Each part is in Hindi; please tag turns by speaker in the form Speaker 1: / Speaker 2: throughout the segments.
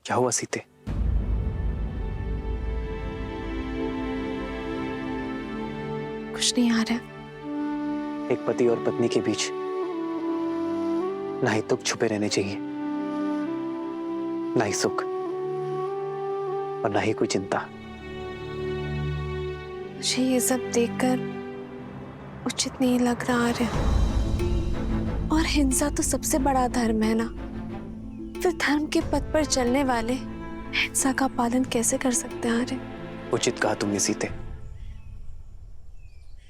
Speaker 1: क्या हुआ सीते?
Speaker 2: कुछ नहीं आ रहा।
Speaker 1: एक पति और पत्नी के बीच ना ही दुख छुपे रहने चाहिए, ना ही सुख, और ना ही कोई चिंता।
Speaker 2: मुझे ये सब देखकर उचित नहीं लग रहा है। और हिंसा तो सबसे बड़ा धर्म है ना, फिर धर्म के पथ पर चलने वाले हिंसा का पालन कैसे कर सकते हैं? आर्य,
Speaker 1: उचित कहा तुमने सीते।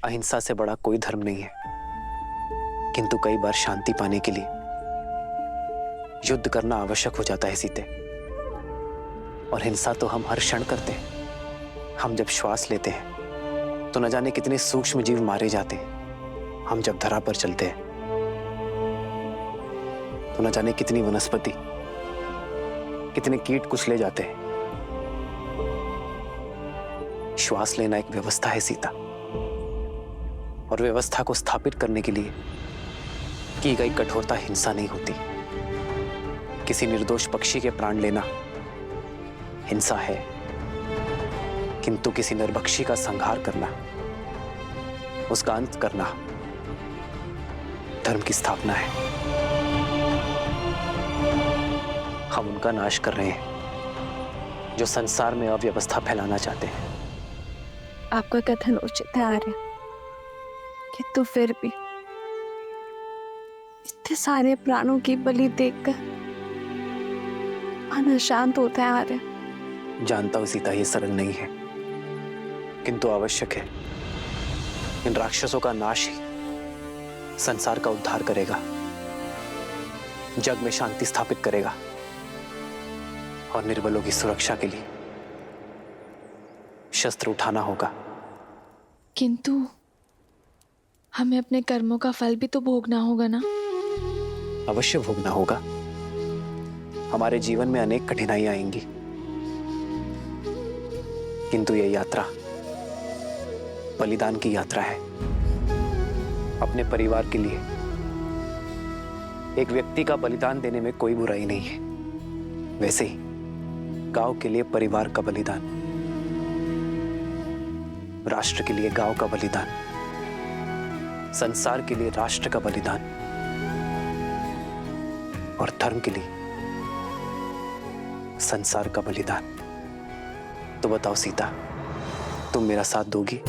Speaker 1: अहिंसा से बड़ा कोई धर्म नहीं है, किंतु कई बार शांति पाने के लिए युद्ध करना आवश्यक हो जाता है सीते। और हिंसा तो हम हर क्षण करते हैं। हम जब श्वास लेते हैं तो न जाने कितने सूक्ष्म जीव मारे जाते हैं। हम जब धरा पर चलते हैं तो न जाने कितनी वनस्पति, कितने कीट कुचले जाते हैं। श्वास लेना एक व्यवस्था है सीता, और व्यवस्था को स्थापित करने के लिए की गई कठोरता हिंसा नहीं होती। किसी निर्दोष पक्षी के प्राण लेना हिंसा है, किंतु किसी निर्भक्षी का संहार करना, उसका अंत करना धर्म की स्थापना है। हम उनका नाश कर रहे हैं जो संसार में अव्यवस्था फैलाना चाहते हैं।
Speaker 2: आपका कथन उचित है आर्य, किंतु फिर भी इतने सारे प्राणों की बलि देखकर मन अशांत होता है आर्य।
Speaker 1: जानता हूं सीता, ये सरल नहीं है, किंतु आवश्यक है। इन राक्षसों का नाश ही संसार का उद्धार करेगा, जग में शांति स्थापित करेगा, और निर्बलों की सुरक्षा के लिए शस्त्र उठाना होगा।
Speaker 3: किंतु हमें अपने कर्मों का फल भी तो भोगना होगा ना?
Speaker 1: अवश्य भोगना होगा। हमारे जीवन में अनेक कठिनाइयां आएंगी, किंतु यह यात्रा बलिदान की यात्रा है। अपने परिवार के लिए एक व्यक्ति का बलिदान देने में कोई बुराई नहीं है। वैसे ही गांव के लिए परिवार का बलिदान, राष्ट्र के लिए गांव का बलिदान, संसार के लिए राष्ट्र का बलिदान, और धर्म के लिए संसार का बलिदान। तो बताओ सीता, तुम मेरा साथ दोगी?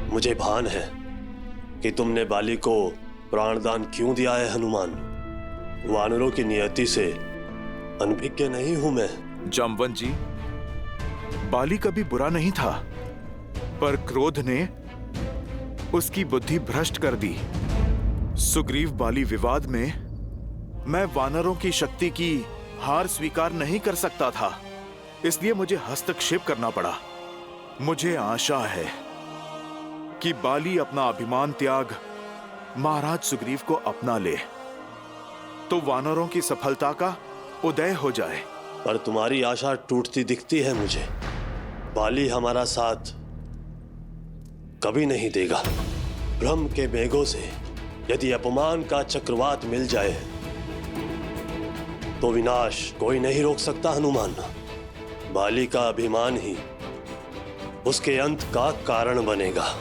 Speaker 4: मुझे भान है कि तुमने बाली को प्राणदान क्यों दिया है हनुमान। वानरों की नियति से अनभिज्ञ नहीं हूं मैं।
Speaker 5: जामवंत जी, बाली कभी बुरा नहीं था, पर क्रोध ने उसकी बुद्धि भ्रष्ट कर दी। सुग्रीव बाली विवाद में मैं वानरों की शक्ति की हार स्वीकार नहीं कर सकता था, इसलिए मुझे हस्तक्षेप करना पड़ा। मुझे आशा है कि बाली अपना अभिमान त्याग महाराज सुग्रीव को अपना ले, तो वानरों की सफलता का उदय हो जाए।
Speaker 4: पर तुम्हारी आशा टूटती दिखती है मुझे। बाली हमारा साथ कभी नहीं देगा। भ्रम के मेघों से यदि अपमान का चक्रवात मिल जाए तो विनाश कोई नहीं रोक सकता हनुमान। बाली का अभिमान ही उसके अंत का कारण बनेगा।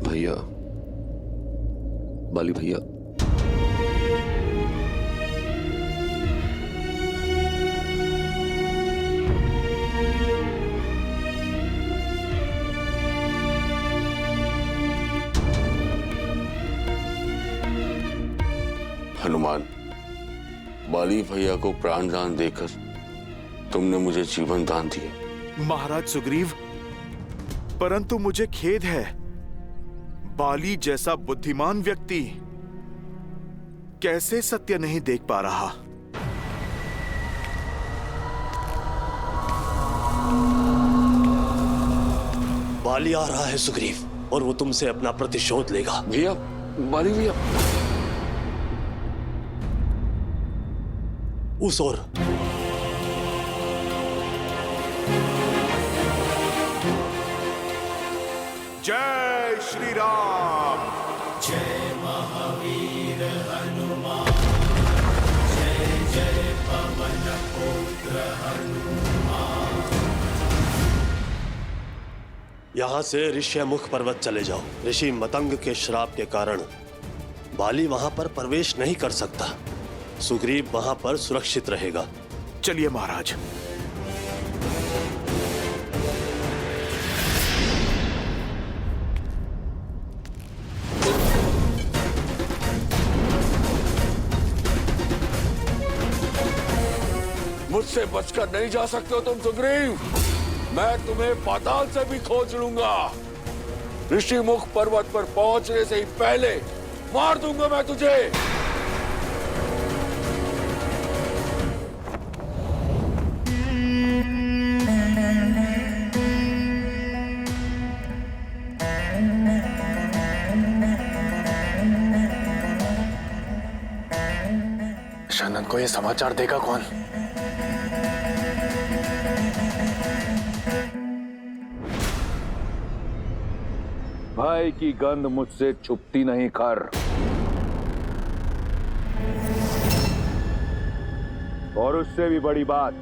Speaker 6: भैया, बाली भैया, हनुमान, बाली भैया को प्राण दान देकर तुमने मुझे जीवन दान दिया।
Speaker 5: महाराज सुग्रीव, परंतु मुझे खेद है, बाली जैसा बुद्धिमान व्यक्ति कैसे सत्य नहीं देख पा रहा?
Speaker 4: बाली आ रहा है सुग्रीव, और वो तुमसे अपना प्रतिशोध लेगा।
Speaker 6: भैया, बाली भैया।
Speaker 4: उस ओर
Speaker 5: जय श्री राम।
Speaker 7: जय महावीर हनुमान, जय जय पवन पुत्र हनुमान।
Speaker 4: यहां से ऋष्यमुख पर्वत चले जाओ। ऋषि मतंग के श्राप के कारण बाली वहां पर प्रवेश नहीं कर सकता। सुग्रीव वहां पर सुरक्षित रहेगा।
Speaker 5: चलिए महाराज।
Speaker 6: मुझसे बचकर नहीं जा सकते हो तुम सुग्रीव। मैं तुम्हें पाताल से भी खोज लूंगा। ऋषिमुख पर्वत पर पहुंचने से ही पहले मार दूंगा मैं तुझे।
Speaker 1: शनन को ये समाचार देगा कौन?
Speaker 8: भाई की गंध मुझसे छुपती नहीं खर। और उससे भी बड़ी बात,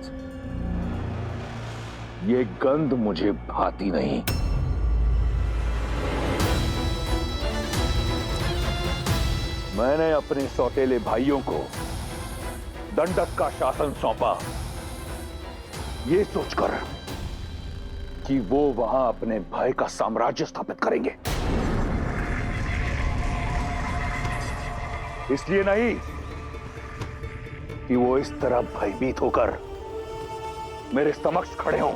Speaker 8: ये गंध मुझे भाती नहीं। मैंने अपने सौतेले भाइयों को दंडक का शासन सौंपा, ये सोचकर कि वो वहां अपने भय का साम्राज्य स्थापित करेंगे। इसलिए नहीं कि वो इस तरह भयभीत होकर मेरे समक्ष खड़े हों।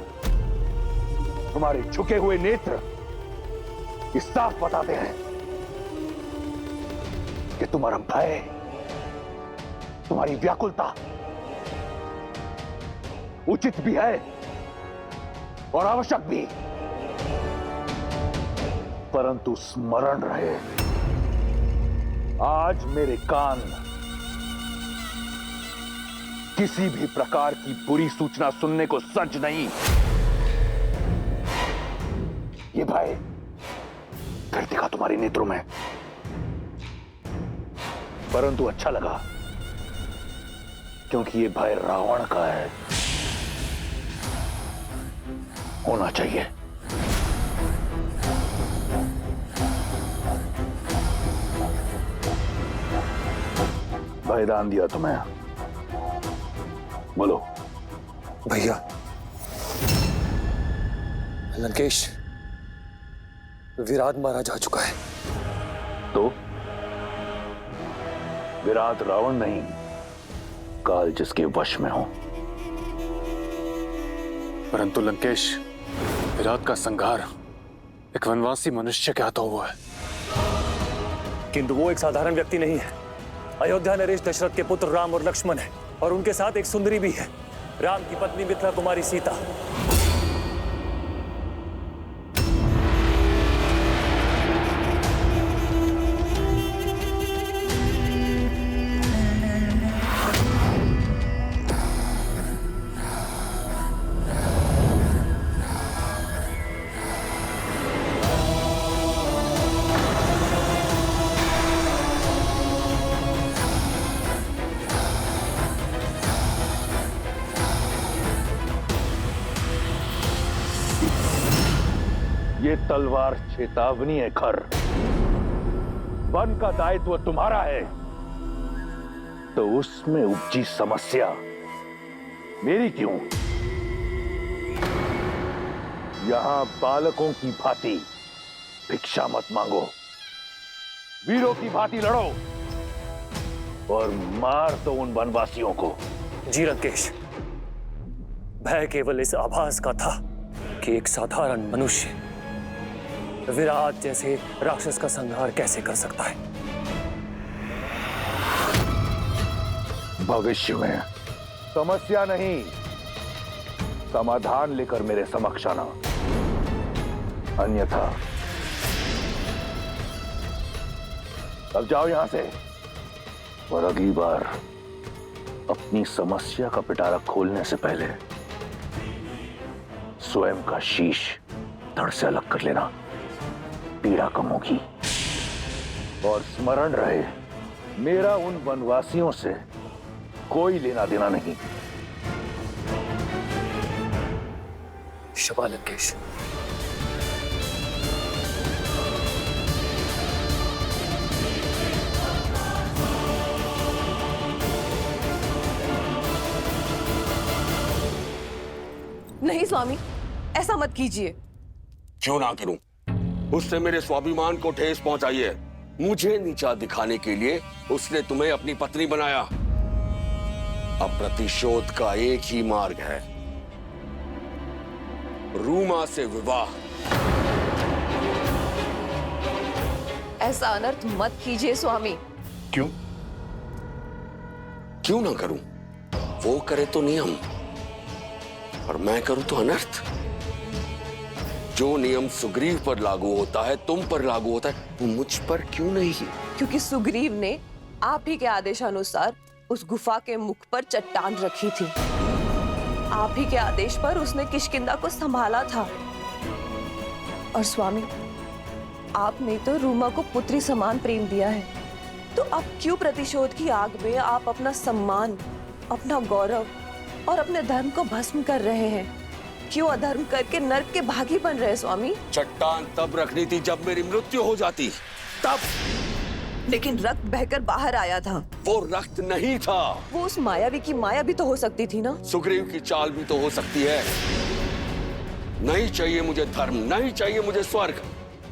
Speaker 8: तुम्हारे झुके हुए नेत्र इस साफ बताते हैं कि तुम्हारा भय, तुम्हारी व्याकुलता उचित भी है और आवश्यक भी, परंतु स्मरण रहे, आज मेरे कान किसी भी प्रकार की बुरी सूचना सुनने को सज्ज नहीं। ये भय फिर दिखा तुम्हारे नेत्रों में, परंतु अच्छा लगा, क्योंकि ये भय रावण का है, होना चाहिए। भयदान दिया तुम्हें, बोलो।
Speaker 1: भैया, लंकेश विराट मारा जा चुका है।
Speaker 8: तो विराट रावण नहीं, काल जिसके वश में हो।
Speaker 1: परंतु लंकेश, विराट का संहार एक वनवासी मनुष्य के हाथों हुआ है।
Speaker 9: किंतु वो एक साधारण व्यक्ति नहीं है। अयोध्या नरेश दशरथ के पुत्र राम और लक्ष्मण है, और उनके साथ एक सुंदरी भी है, राम की पत्नी मिथिला कुमारी सीता।
Speaker 8: ये तलवार चेतावनी है खर। वन का दायित्व तुम्हारा है, तो उसमें उपजी समस्या मेरी क्यों? यहां बालकों की भांति भिक्षा मत मांगो, वीरों की भांति लड़ो और मार दो उन वनवासियों को।
Speaker 9: जी लंकेश, भय केवल इस आभास का था कि एक साधारण मनुष्य विराट जैसे राक्षस का संहार कैसे कर सकता है।
Speaker 8: भविष्य में समस्या नहीं, समाधान लेकर मेरे समक्ष आना, अन्यथा अब जाओ यहां से। और अगली बार अपनी समस्या का पिटारा खोलने से पहले स्वयं का शीश धड़ से अलग कर लेना, पीड़ा कम होगी। और स्मरण रहे, मेरा उन वनवासियों से कोई लेना देना नहीं।
Speaker 9: शबा लंकेश।
Speaker 10: नहीं स्वामी, ऐसा मत कीजिए।
Speaker 6: क्यों ना करूं? उसने मेरे स्वाभिमान को ठेस पहुंचाई है। मुझे नीचा दिखाने के लिए उसने तुम्हें अपनी पत्नी बनाया। अब प्रतिशोध का एक ही मार्ग है, रूमा से विवाह।
Speaker 10: ऐसा अनर्थ मत कीजिए स्वामी।
Speaker 8: क्यों?
Speaker 6: क्यों ना करूं? वो करे तो नियम और मैं करूं तो अनर्थ। जो नियम सुग्रीव पर लागू होता है, तुम पर लागू होता है, वो मुझ पर क्यों नहीं?
Speaker 10: क्योंकि सुग्रीव ने आप ही के आदेशानुसार उस गुफा के मुख पर चट्टान रखी थी। आप ही के आदेश पर उसने किष्किंधा को संभाला था। और स्वामी, आपने तो रूमा को पुत्री समान प्रेम दिया है, तो अब क्यों प्रतिशोध की आग में आप अपना सम्मान, अपना गौरव और अपने धर्म को भस्म कर रहे हैं? क्यों अधर्म करके नर्क के भागी बन रहे स्वामी?
Speaker 6: चट्टान तब रखनी थी जब मेरी मृत्यु हो जाती, तब।
Speaker 10: लेकिन रक्त बहकर बाहर आया था।
Speaker 6: वो रक्त नहीं था।
Speaker 10: वो उस मायावी की माया भी तो हो सकती थी ना।
Speaker 6: सुग्रीव की चाल भी तो हो सकती है। नहीं चाहिए मुझे धर्म, नहीं चाहिए मुझे स्वर्ग,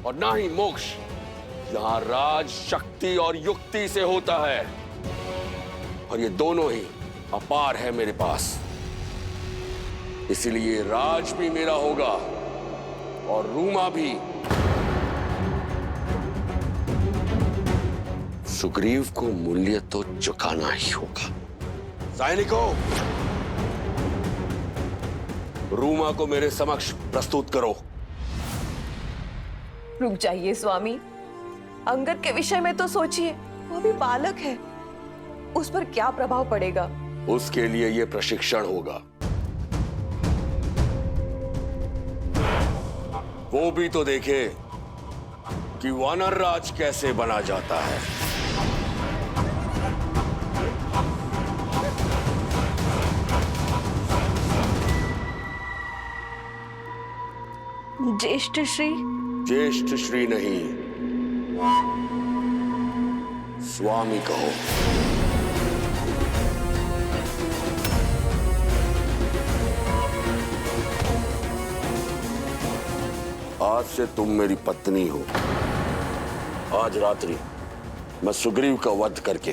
Speaker 6: और ना ही मोक्ष। यहाँ राज शक्ति और युक्ति से होता है, और ये दोनों ही अपार है मेरे पास। इसलिए राज भी मेरा होगा और रूमा भी। सुग्रीव को मूल्य तो चुकाना ही होगा। सैनिकों, रूमा को मेरे समक्ष प्रस्तुत करो।
Speaker 10: रुक जाइए स्वामी, अंगद के विषय में तो सोचिए। वो भी बालक है, उस पर क्या प्रभाव पड़ेगा?
Speaker 6: उसके लिए यह प्रशिक्षण होगा। वो भी तो देखे कि वानर राज कैसे बना जाता है।
Speaker 10: ज्येष्ठ श्री?
Speaker 6: ज्येष्ठ श्री नहीं, स्वामी कहो। आज से तुम मेरी पत्नी हो। आज रात्रि मैं सुग्रीव का वध करके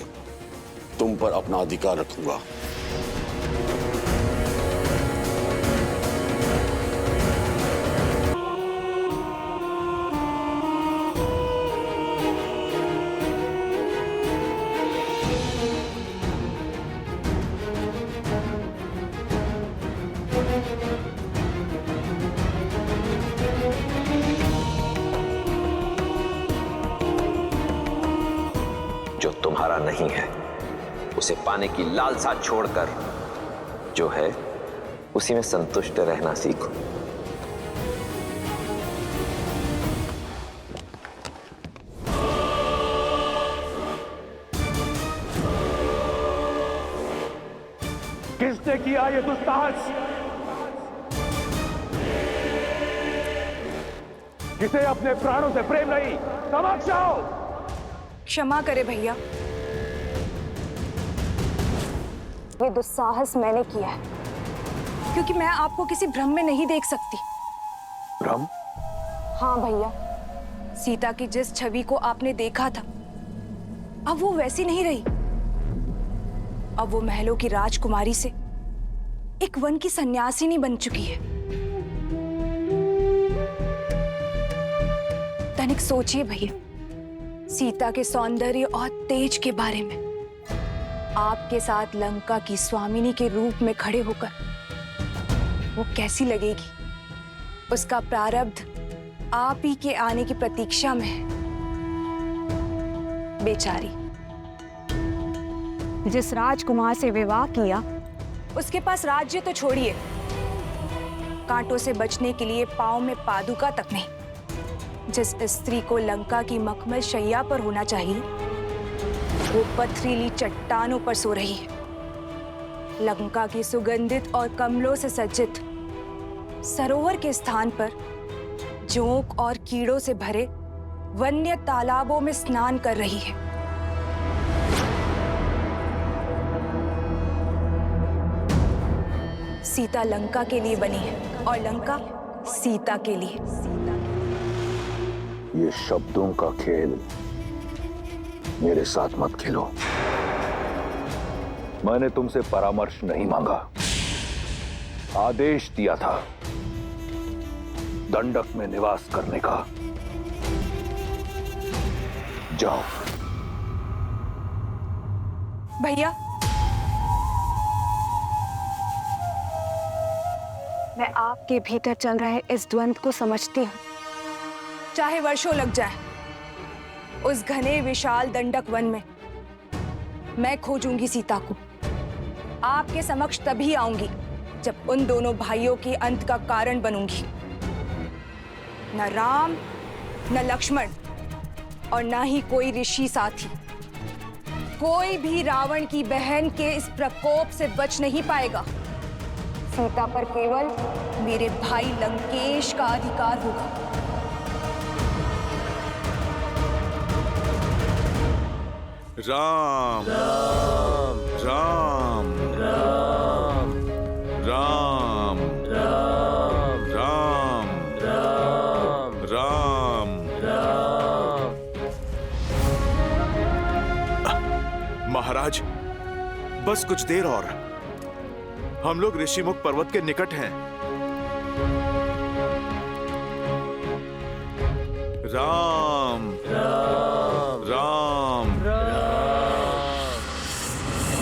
Speaker 6: तुम पर अपना अधिकार रखूंगा।
Speaker 11: जो तुम्हारा नहीं है उसे पाने की लालसा छोड़कर जो है उसी में संतुष्ट रहना सीखो।
Speaker 8: किसने किया ये दुस्साहस? किसे अपने प्राणों से प्रेम नहीं? समक्ष आओ।
Speaker 12: क्षमा करे भैया, ये दुस्साहस मैंने किया है क्योंकि मैं आपको किसी भ्रम में नहीं देख सकती।
Speaker 8: भ्रम?
Speaker 12: हाँ भैया, सीता की जिस छवि को आपने देखा था अब वो वैसी नहीं रही। अब वो महलों की राजकुमारी से एक वन की सन्यासिनी बन चुकी है। तनिक सोचिए भैया, सीता के सौंदर्य और तेज के बारे में। आपके साथ लंका की स्वामिनी के रूप में खड़े होकर वो कैसी लगेगी? उसका प्रारब्ध आप ही के आने की प्रतीक्षा में है। बेचारी, जिस राजकुमार से विवाह किया उसके पास राज्य तो छोड़िए, कांटों से बचने के लिए पांव में पादुका तक नहीं। जिस स्त्री को लंका की मखमल शैया पर होना चाहिए वो पथरीली चट्टानों पर सो रही है। लंका की सुगंधित और कमलों से सज्जित सरोवर के स्थान पर जोंक और कीड़ों से भरे वन्य तालाबों में स्नान कर रही है। सीता लंका के लिए बनी है और लंका सीता के लिए।
Speaker 8: ये शब्दों का खेल मेरे साथ मत खेलो। मैंने तुमसे परामर्श नहीं मांगा, आदेश दिया था दंडक में निवास करने का। जाओ।
Speaker 12: भैया, मैं आपके भीतर चल रहे इस द्वंद्व को समझती हूँ। चाहे वर्षों लग जाए, उस घने विशाल दंडक वन में मैं खोजूंगी सीता को। आपके समक्ष तभी आऊंगी जब उन दोनों भाइयों के अंत का कारण बनूंगी। न राम, न लक्ष्मण और न ही कोई ऋषि साथी, कोई भी रावण की बहन के इस प्रकोप से बच नहीं पाएगा। सीता पर केवल मेरे भाई लंकेश का अधिकार होगा।
Speaker 5: राम राम राम राम राम राम राम राम राम। महाराज, बस कुछ देर और, हम लोग ऋषिमुख पर्वत के निकट हैं। राम राम राम राम।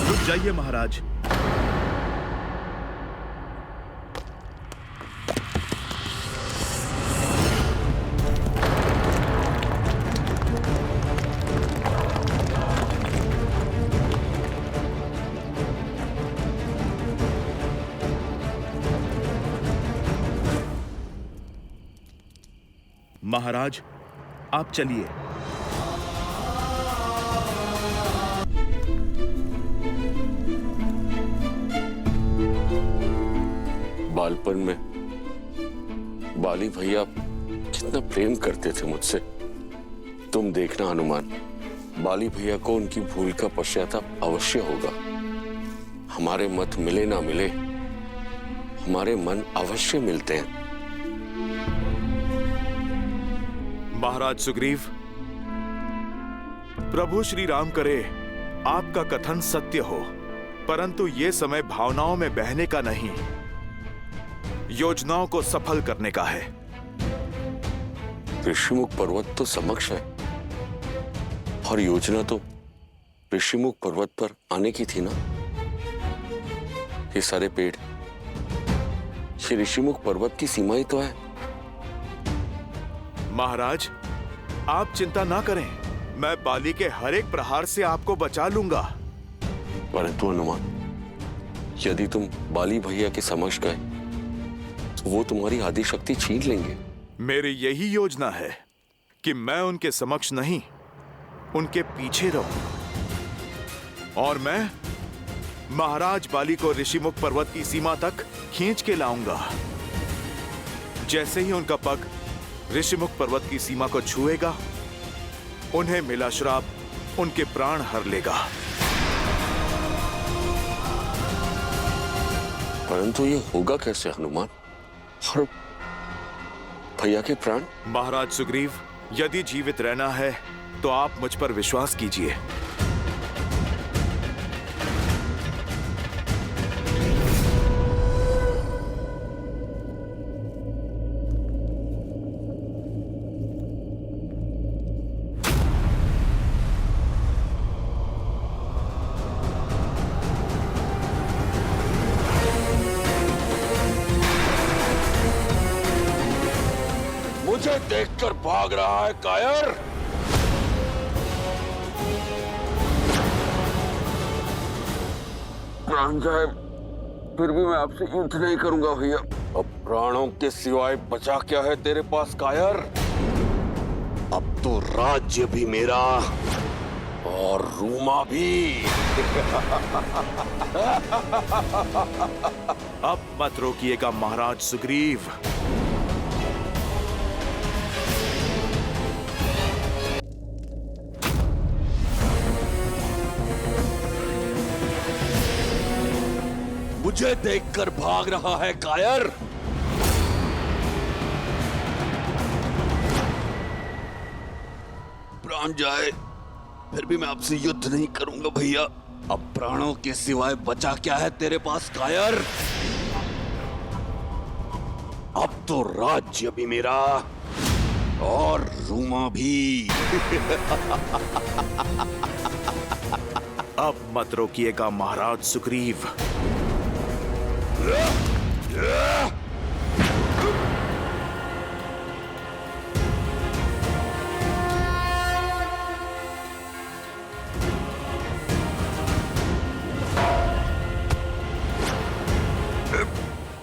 Speaker 5: रुक जाइए महाराज। महाराज, आप चलिए।
Speaker 6: बालपन में बाली भैया कितना प्रेम करते थे मुझसे। तुम देखना हनुमान, बाली भैया को उनकी भूल का पश्चाताप अवश्य होगा। हमारे मत मिले ना मिले, हमारे मन अवश्य मिलते हैं।
Speaker 5: महाराज सुग्रीव, प्रभु श्री राम करे आपका कथन सत्य हो, परंतु ये समय भावनाओं में बहने का नहीं, योजनाओं को सफल करने का है।
Speaker 6: ऋषिमुख पर्वत तो समक्ष है और योजना तो ऋषिमुख पर्वत पर आने की थी ना। ये सारे पेड़, ये ऋषिमुख पर्वत की सीमा ही तो है।
Speaker 5: महाराज, आप चिंता ना करें, मैं बाली के हर एक प्रहार से आपको बचा लूंगा।
Speaker 6: परंतु हनुमान, यदि तुम बाली भैया के समक्ष गए तो वो तुम्हारी आदि शक्ति छीन लेंगे।
Speaker 5: मेरी यही योजना है कि मैं उनके समक्ष नहीं, उनके पीछे रहूं और मैं महाराज बाली को ऋषिमुख पर्वत की सीमा तक खींच के लाऊंगा। जैसे ही उनका पग ऋषिमुख पर्वत की सीमा को छुएगा, उन्हें मिला श्राप उनके प्राण हर लेगा।
Speaker 6: परंतु ये होगा कैसे हनुमान? और भैया के प्राण?
Speaker 5: महाराज सुग्रीव, यदि जीवित रहना है तो आप मुझ पर विश्वास कीजिए।
Speaker 6: मुझे देखकर भाग रहा है कायर? प्राण जाए फिर भी मैं आपसे युद्ध नहीं करूंगा भैया। अब प्राणों के सिवाय बचा क्या है तेरे पास कायर? अब तो राज्य भी मेरा और रूमा भी।
Speaker 5: अब मत रोकिएगा महाराज सुग्रीव।
Speaker 6: मुझे देखकर भाग रहा है कायर? प्राण जाए फिर भी मैं आपसे युद्ध नहीं करूंगा भैया। अब प्राणों के सिवाय बचा क्या है तेरे पास कायर? अब तो राज्य भी मेरा और रूमा भी।
Speaker 5: अब मत रोकिएगा महाराज सुग्रीव।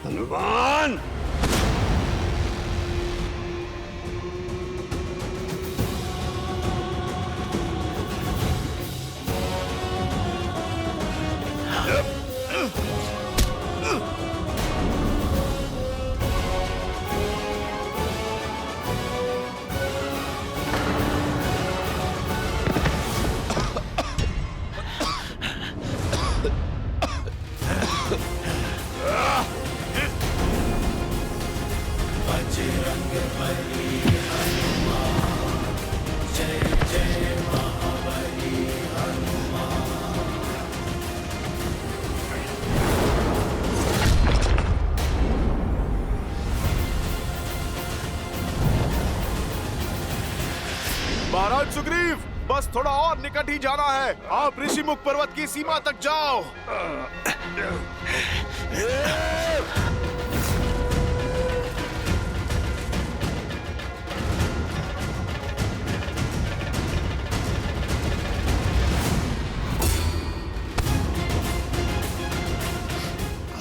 Speaker 6: हनुमान!
Speaker 5: महाराज सुग्रीव, बस थोड़ा और निकट ही जाना है। आप ऋषिमुख पर्वत की सीमा तक जाओ।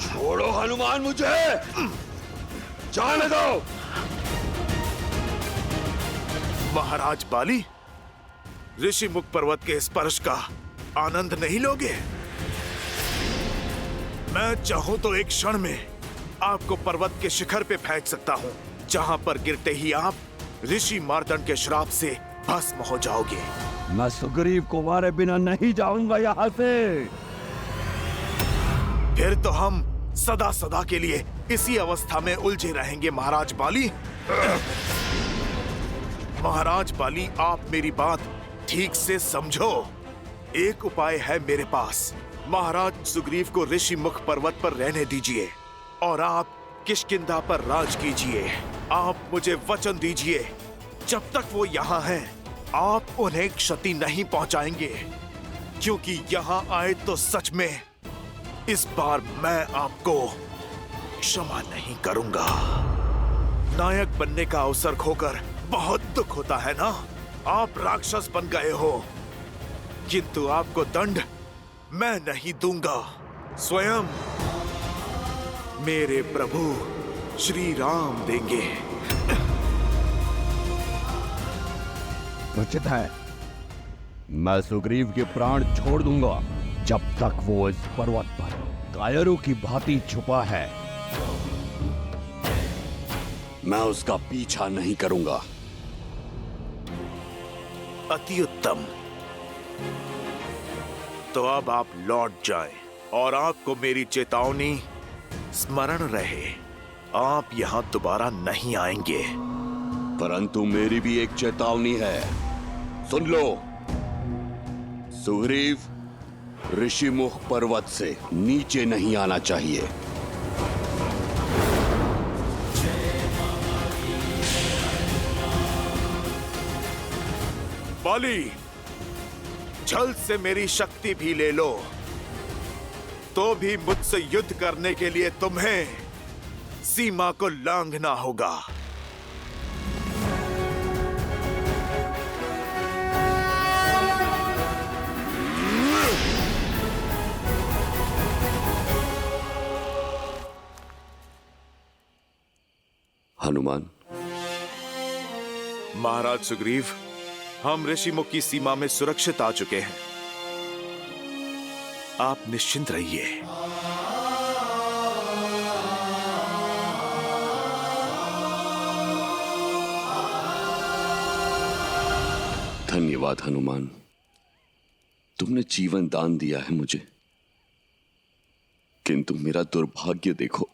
Speaker 6: छोड़ो हनुमान, मुझे जाने दो।
Speaker 5: महाराज बाली, ऋषिमुख पर्वत के स्पर्श का आनंद नहीं लोगे? मैं चाहूं तो एक क्षण में आपको पर्वत के शिखर पे फेंक सकता हूं, जहां पर गिरते ही आप ऋषि मार्तंड के श्राप से भस्म हो जाओगे।
Speaker 13: मैं सुग्रीव को मारे बिना नहीं जाऊंगा यहाँ से।
Speaker 5: फिर तो हम सदा सदा के लिए इसी अवस्था में उलझे रहेंगे महाराज बाली। महाराज बाली, आप मेरी बात ठीक से समझो। एक उपाय है मेरे पास। महाराज सुग्रीव को ऋषिमुख पर्वत पर रहने दीजिए और आप किष्किंधा पर राज कीजिए। आप मुझे वचन दीजिए, जब तक वो यहाँ हैं, आप उन्हें क्षति नहीं पहुंचाएंगे, क्योंकि यहाँ आए तो सच में इस बार मैं आपको क्षमा नहीं करूंगा। नायक बनने का अवसर खोकर बहुत दुख होता है ना। आप राक्षस बन गए हो, किंतु आपको दंड मैं नहीं दूंगा। स्वयं मेरे प्रभु श्री राम देंगे।
Speaker 13: उचित है, मैं सुग्रीव के प्राण छोड़ दूंगा जब तक वो इस पर्वत पर कायरों की भांति छुपा है।
Speaker 6: मैं उसका पीछा नहीं करूंगा।
Speaker 5: अति उत्तम। तो अब आप लौट जाएं और आपको मेरी चेतावनी स्मरण रहे, आप यहां दोबारा नहीं आएंगे।
Speaker 6: परंतु मेरी भी एक चेतावनी है, सुन लो। सुग्रीव ऋषिमुख पर्वत से नीचे नहीं आना चाहिए।
Speaker 5: बाली, छल से मेरी शक्ति भी ले लो, तो भी मुझसे युद्ध करने के लिए तुम्हें सीमा को लांघना होगा।
Speaker 6: हनुमान।
Speaker 5: महाराज सुग्रीव, हम ऋषिमुख की सीमा में सुरक्षित आ चुके हैं। आप निश्चिंत रहिए।
Speaker 6: धन्यवाद हनुमान, तुमने जीवन दान दिया है मुझे, किंतु मेरा दुर्भाग्य देखो,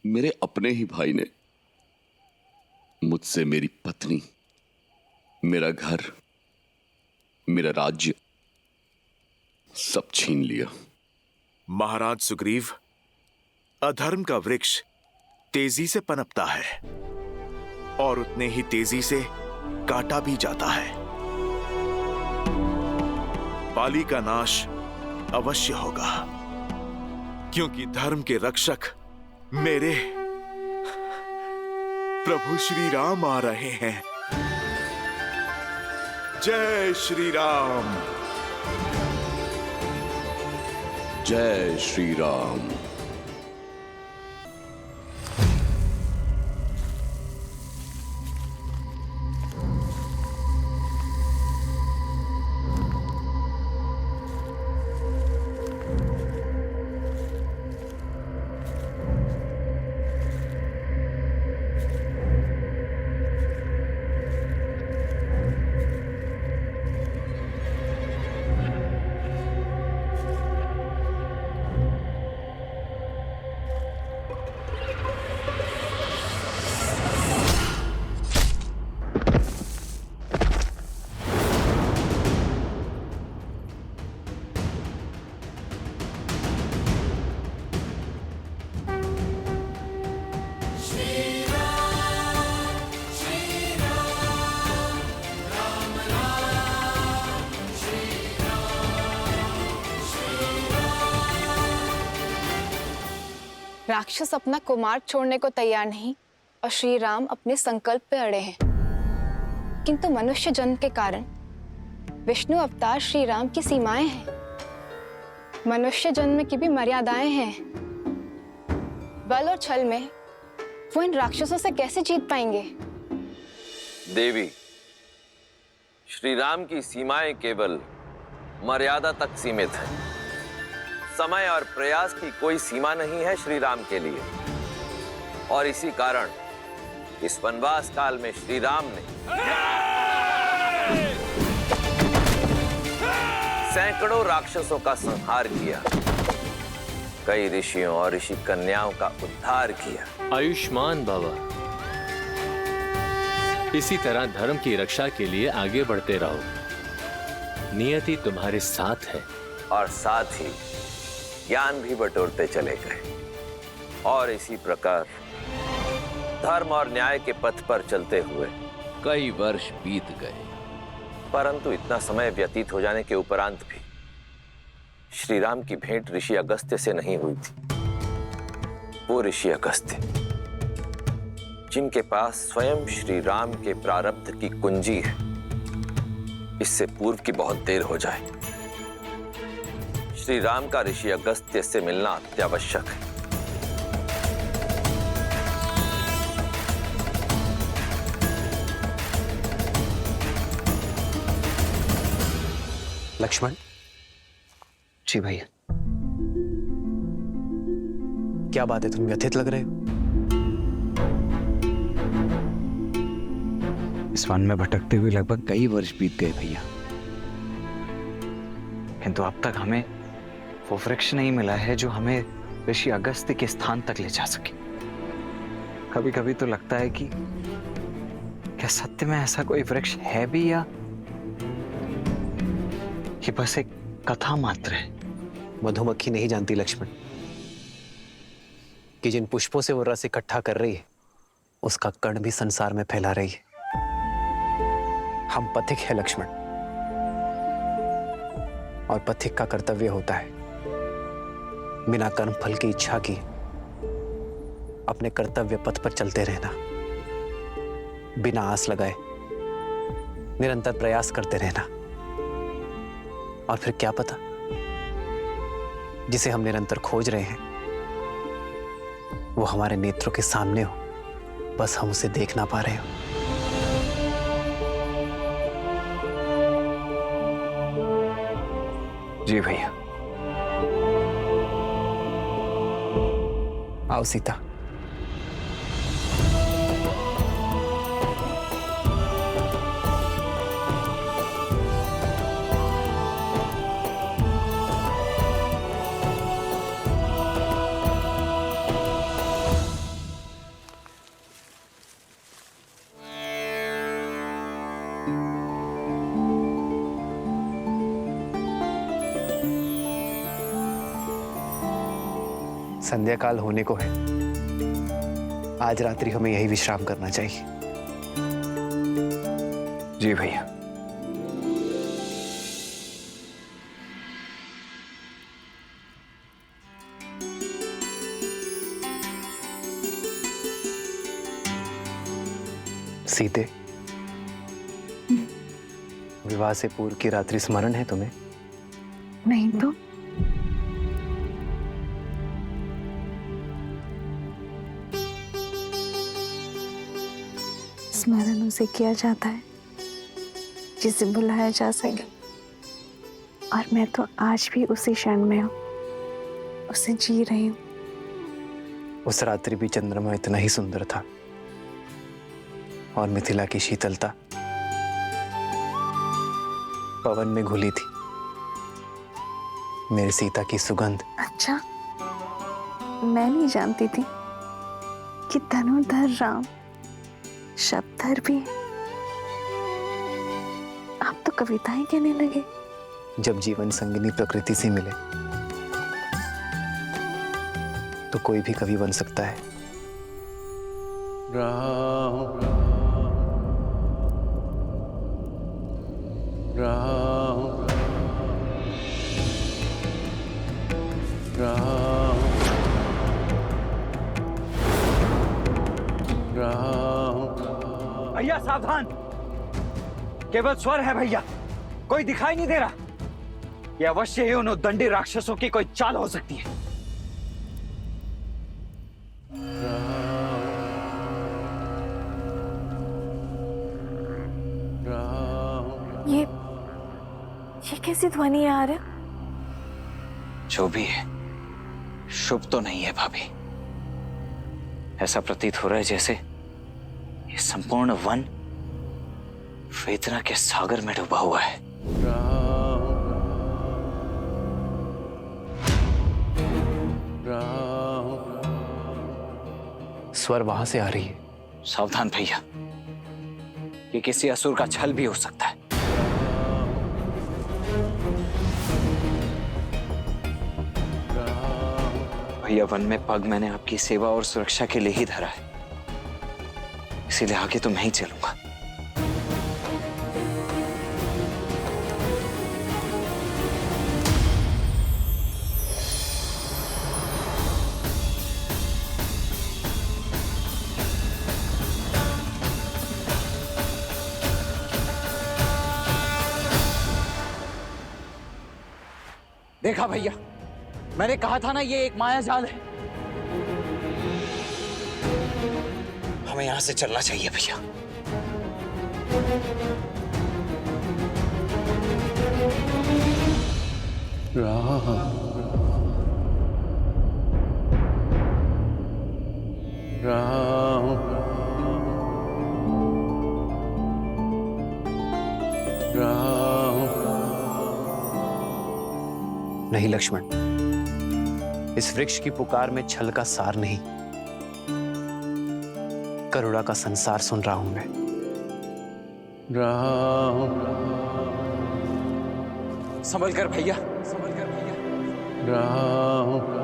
Speaker 6: मेरे अपने ही भाई ने मुझसे मेरी पत्नी, मेरा घर, मेरा राज्य सब छीन लिया।
Speaker 5: महाराज सुग्रीव, अधर्म का वृक्ष तेजी से पनपता है और उतने ही तेजी से काटा भी जाता है। बाली का नाश अवश्य होगा, क्योंकि धर्म के रक्षक मेरे प्रभु श्री राम आ रहे हैं। जय श्री राम।
Speaker 6: जय श्री राम।
Speaker 12: राक्षस अपना कुमार छोड़ने को तैयार नहीं और श्री राम अपने संकल्प पे अड़े हैं, किंतु मनुष्य जन्म के कारण विष्णु अवतार श्री राम की सीमाएं हैं। मनुष्य जन्म की भी मर्यादाएं हैं। बल और छल में वो इन राक्षसों से कैसे जीत पाएंगे?
Speaker 11: देवी, श्री राम की सीमाएं केवल मर्यादा तक सीमित हैं। समय और प्रयास की कोई सीमा नहीं है श्री राम के लिए, और इसी कारण इस वनवास काल में श्री राम ने सैकड़ों राक्षसों का संहार किया, कई ऋषियों और ऋषि कन्याओं का उद्धार किया।
Speaker 9: आयुष्मान बाबा, इसी तरह धर्म की रक्षा के लिए आगे बढ़ते रहो। नियति तुम्हारे साथ है।
Speaker 11: और साथ ही ज्ञान भी बटोरते चले गए, और इसी प्रकार धर्म और न्याय के पथ पर चलते हुए
Speaker 13: कई वर्ष बीत गए,
Speaker 11: परंतु इतना समय व्यतीत हो जाने के उपरांत भी श्री राम की भेंट ऋषि अगस्त्य से नहीं हुई थी। वो ऋषि अगस्त्य जिनके पास स्वयं श्री राम के प्रारब्ध की कुंजी है, इससे पूर्व की बहुत देर हो जाए, श्री राम का ऋषि अगस्त्य से मिलना अत्यावश्यक है।
Speaker 1: लक्ष्मण जी भैया, क्या बात है, तुम व्यथित लग रहे हो?
Speaker 14: इस वन में भटकते हुए लगभग कई वर्ष बीत गए भैया, किंतु अब तक हमें वो वृक्ष नहीं मिला है जो हमें ऋषि अगस्त्य के स्थान तक ले जा सके। कभी कभी तो लगता है कि क्या सत्य में ऐसा कोई वृक्ष है भी, या ये बस एक कथा मात्र है?
Speaker 1: मधुमक्खी नहीं जानती लक्ष्मण कि जिन पुष्पों से वो रस इकट्ठा कर रही है उसका कण भी संसार में फैला रही है। हम पथिक है लक्ष्मण, और पथिक का कर्तव्य होता है बिना कर्म फल की इच्छा की अपने कर्तव्य पथ पर चलते रहना, बिना आस लगाए निरंतर प्रयास करते रहना। और फिर क्या पता, जिसे हम निरंतर खोज रहे हैं वो हमारे नेत्रों के सामने हो बस हम उसे देख ना पा रहे हो।
Speaker 14: जी भैया।
Speaker 1: आओ सीता। संध्या काल होने को है। आज रात्रि हमें यही विश्राम करना चाहिए।
Speaker 14: जी भैया।
Speaker 1: सीते, विवाह से पूर्व की रात्रि स्मरण है तुम्हें?
Speaker 2: नहीं तो स्मरण उसे किया जाता है जिसे बुलाया जा सके, और मैं तो आज भी उसी क्षण में हूँ, उसे जी रही हूँ।
Speaker 1: उस रात्रि भी चंद्रमा इतना ही सुंदर था और मिथिला की शीतलता पवन में घुली थी। मेरी सीता की सुगंध।
Speaker 2: अच्छा, मैं नहीं जानती थी कि धनुर्धर राम शब्दधर भी है। आप तो कविताएं कहने लगे।
Speaker 1: जब जीवन संगिनी प्रकृति से मिले तो कोई भी कवि बन सकता है।
Speaker 7: राम राम राम राम।
Speaker 14: भैया सावधान, केवल स्वर है भैया, कोई दिखाई नहीं दे रहा। यह अवश्य ही उन उद्दंडी राक्षसों की कोई चाल हो सकती है।
Speaker 2: ये कैसी ध्वनि आ रहा?
Speaker 14: जो भी है, शुभ तो नहीं है भाभी। ऐसा प्रतीत हो रहा है जैसे ये संपूर्ण वन वेदना के सागर में डूबा हुआ है।
Speaker 1: स्वर वहां से आ रही है।
Speaker 14: सावधान भैया, ये किसी असुर का छल भी हो सकता है। भैया, वन में पग मैंने आपकी सेवा और सुरक्षा के लिए ही धरा है, इसीलिए आगे तो मैं ही चलूंगा। देखा भैया, मैंने कहा था ना ये एक माया जाल है। हमें यहां से चलना चाहिए भैया।
Speaker 7: राम राम राम।
Speaker 1: नहीं लक्ष्मण, इस वृक्ष की पुकार में छल का सार नहीं, करुणा का संसार सुन रहा हूं मैं।
Speaker 7: राम
Speaker 14: संभल कर भैया, संभल कर भैया।
Speaker 7: राम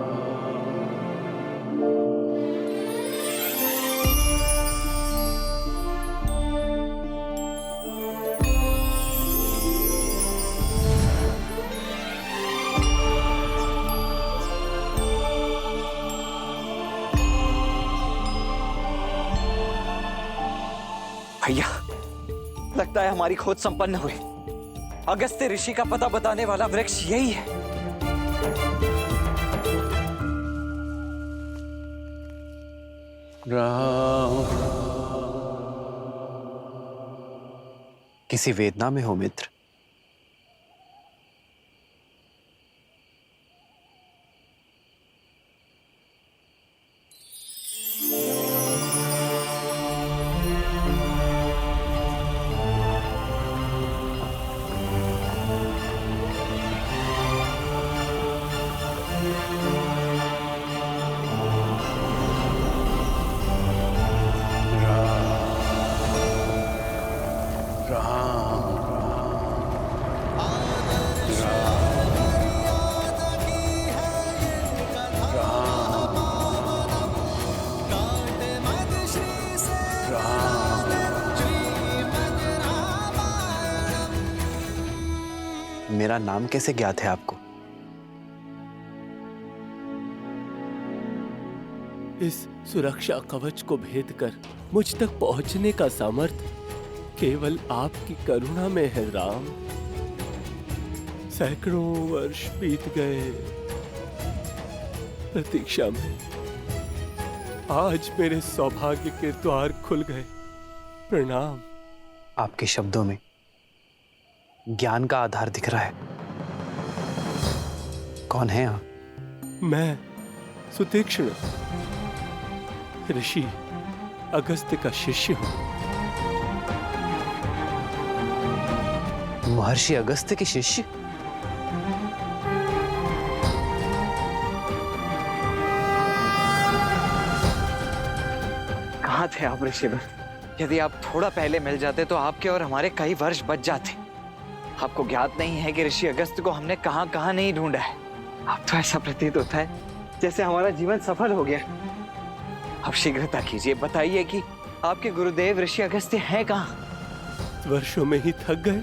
Speaker 14: भैया, लगता है हमारी खोज संपन्न हुई। अगस्त्य ऋषि का पता बताने वाला वृक्ष यही है।
Speaker 7: राम
Speaker 1: किसी वेदना में हो मित्र। मेरा नाम कैसे ज्ञात है आपको?
Speaker 15: इस सुरक्षा कवच को भेद कर मुझ तक पहुंचने का सामर्थ्य केवल आपकी करुणा में है राम। सैकड़ों वर्ष बीत गए प्रतीक्षा में, आज मेरे सौभाग्य के द्वार खुल गए। प्रणाम।
Speaker 1: आपके शब्दों में ज्ञान का आधार दिख रहा है। कौन है आप?
Speaker 15: मैं सुतीक्ष्ण, ऋषि अगस्त्य का शिष्य हूं।
Speaker 1: महर्षि अगस्त्य के शिष्य?
Speaker 14: कहाँ थे आप ऋषिवर? यदि आप थोड़ा पहले मिल जाते तो आपके और हमारे कई वर्ष बच जाते। आपको ज्ञात नहीं है कि ऋषि अगस्त्य को हमने कहां कहां नहीं ढूंढा है। अब तो ऐसा प्रतीत होता है जैसे हमारा जीवन सफल हो गया। अब शीघ्रता कीजिए, बताइए कि आपके गुरुदेव ऋषि अगस्त्य हैं कहां?
Speaker 15: वर्षों में ही थक गए।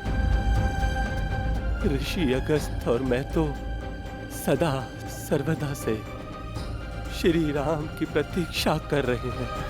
Speaker 15: ऋषि अगस्त्य और मैं तो सदा सर्वदा से श्री राम की प्रतीक्षा कर रहे हैं।